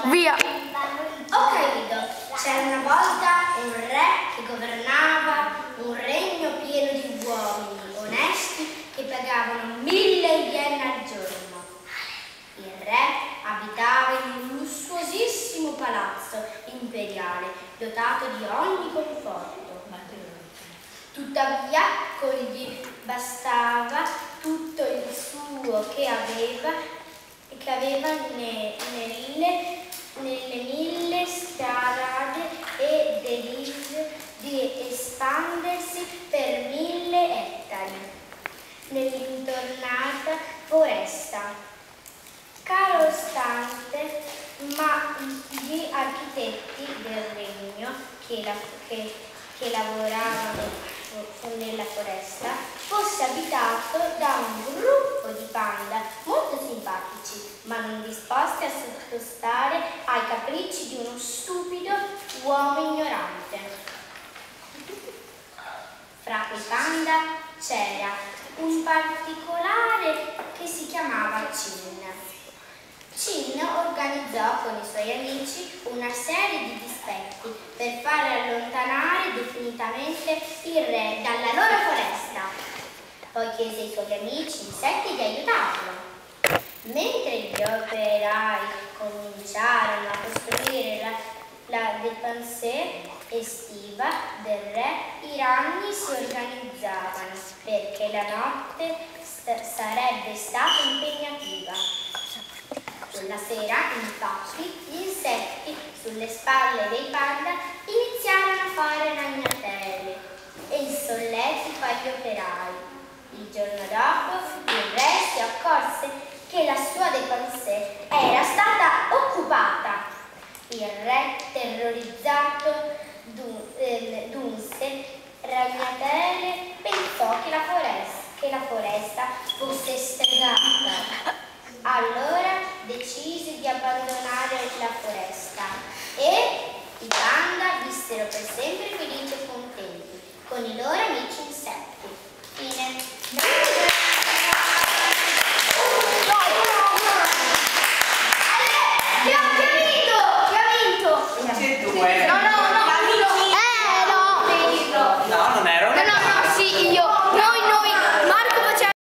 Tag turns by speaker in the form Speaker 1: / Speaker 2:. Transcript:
Speaker 1: Via!
Speaker 2: Ho capito. C'era una volta un re che governava un regno pieno di uomini onesti che pagavano 1000 yen al giorno. Il re abitava in un lussuosissimo palazzo imperiale dotato di ogni conforto. Tuttavia, gli bastava tutto il suo che aveva nelle 1000 strade e decise di espandersi per 1000 ettari nell'intornata foresta. Caro stante, ma gli architetti del regno che lavoravano nella foresta fosse abitato da un gruppo di panda molto simpatici, ma non disposti a sottostare ai capricci di uno stupido uomo ignorante. Fra quei panda c'era un particolare che si chiamava Chin. Chin organizzò con i suoi amici una serie di dispetti per far allontanare definitivamente il re dalla loro foresta. Poi chiese ai suoi amici insetti di aiutarlo. Mentre gli operai cominciarono a costruire la dépensée estiva del re, i ragni si organizzavano perché la notte sarebbe stata impegnativa. Quella sera, infatti, gli insetti sulle spalle dei panda iniziarono a fare ragnatele e insolletti fra gli operai. Il giorno dopo, il re si accorse che la sua dépensée era stata occupata. Il re, terrorizzato, dunse ragnatele, pensò che la foresta fosse stregata. Allora decise di abbandonare la foresta e i panda vissero per sempre felici e contenti con i loro amici